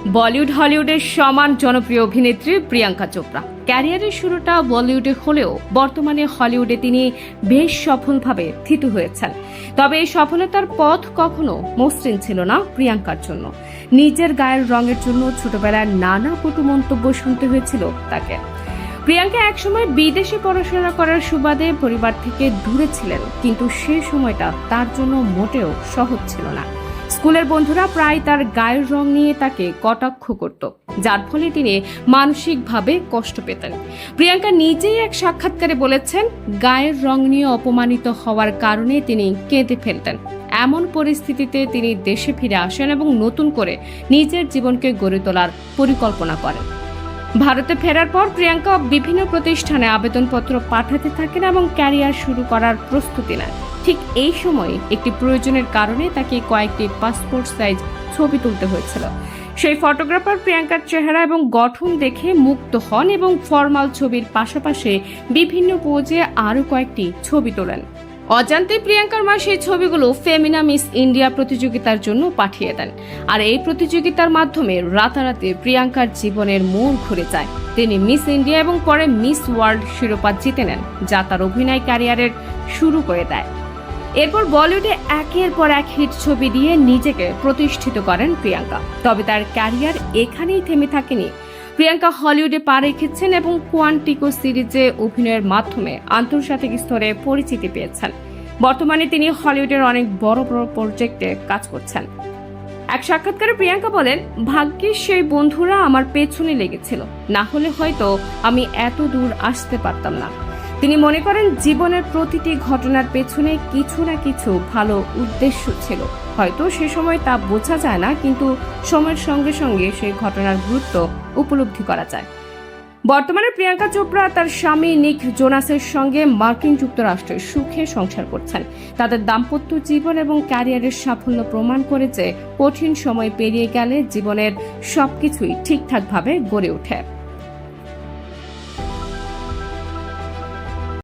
বলিউড হলিউডের সমান জনপ্রিয় অভিনেত্রী প্রিয়াঙ্কা চোপড়া ক্যারিয়ারের শুরুটা বলিউডে হলেও বর্তমানে হলিউডে তিনি বেশ সফলভাবে থিতু হয়েছেন। তবে এই সফলতার পথ কখনো মসৃণ ছিল না প্রিয়াঙ্কার জন্য। নিজের গায়ের রঙের জন্য ছোটবেলায় নানা কটু মন্তব্য শুনতে হয়েছিল তাকে। প্রিয়াঙ্কা একসময় বিদেশে পড়াশোনা করার সুবাদে পরিবার থেকে দূরে ছিলেন, কিন্তু সে সময়টা তার জন্য মোটেও সহজ ছিল না। স্কুলের বন্ধুরা প্রায় তার গায়ের রং নিয়ে তাকে কটাক্ষ করত, যার ফলে তিনি মানসিকভাবে কষ্ট পেতেন। প্রিয়াঙ্কা নিজেই এক সাক্ষাৎকারে বলেছেন, গায়ের রং নিয়ে অপমানিত হওয়ার কারণে তিনি কেঁদে ফেলতেন। এমন পরিস্থিতিতে তিনি দেশে ফিরে আসেন এবং নতুন করে নিজের জীবনকে গড়ে তোলার পরিকল্পনা করেন। ভারতে ফেরার পর প্রিয়াঙ্কা বিভিন্ন প্রতিষ্ঠানে আবেদনপত্র পাঠাতে থাকেন এবং ক্যারিয়ার শুরু করার প্রস্তুতি নেন। ঠিক এই সময় একটি প্রয়োজনের কারণে তাকে কয়েকটি পাসপোর্ট সাইজ ছবি তুলতে হয়েছিল। সেই ফটোগ্রাফার প্রিয়াঙ্কার চেহারা এবং গঠন দেখে মুগ্ধ হন এবং ফরমাল ছবির পাশাপাশি বিভিন্ন পোজে আরও কয়েকটি ছবি তোলেন। অজান্তে প্রিয়াঙ্কার মা সেই ছবিগুলো ফেমিনা মিস ইন্ডিয়া প্রতিযোগিতার জন্য পাঠিয়ে দেন। আর এই প্রতিযোগিতার মাধ্যমে রাতারাতি প্রিয়াঙ্কার জীবনের মোড় ঘুরে যায়। তিনি মিস ইন্ডিয়া এবং পরে মিস ওয়ার্ল্ড শিরোপা জিতে নেন, যা তার অভিনয় ক্যারিয়ারের শুরু করে দেয়। এরপর বলিউডে একের পর এক হিট ছবি দিয়ে নিজেকে প্রতিষ্ঠিত করেন প্রিয়াঙ্কা। তবে তার ক্যারিয়ার এখানেই থেমে থাকেনি। প্রিয়াঙ্কা হলিউডে পা রেখেছেন এবং কোয়ান্টিকো সিরিজে অভিনয়ের মাধ্যমে আন্তর্জাতিক স্তরে পরিচিতি পেয়েছেন। বর্তমানে তিনি হলিউডের অনেক বড় বড় প্রজেক্টে কাজ করছেন। এক সাক্ষাৎকারে প্রিয়াঙ্কা বলেন, ভাগ্যের সেই বন্ধুরা আমার পেছনে লেগেছিল, না হলে হয়তো আমি এত দূর আসতে পারতাম না। তিনি মনে করেন, জীবনের প্রতিটি ঘটনার পেছনে কিছু না কিছু ভালো উদ্দেশ্য ছিল। হয়তো সে সময় তা বোঝা যায় না, কিন্তু সময়ের সঙ্গে সঙ্গে সেই ঘটনার গুরুত্ব উপলব্ধি করা যায়। বর্তমানে প্রিয়াঙ্কা চোপড়া তার স্বামী নিক জোনাসের সঙ্গে মার্কিন যুক্তরাষ্ট্রে সুখে সংসার করছেন। তাদের দাম্পত্য জীবন এবং ক্যারিয়ারের সাফল্য প্রমাণ করেছে কঠিন সময় পেরিয়ে গেলে জীবনের সবকিছুই ঠিকঠাকভাবে গড়ে ওঠে।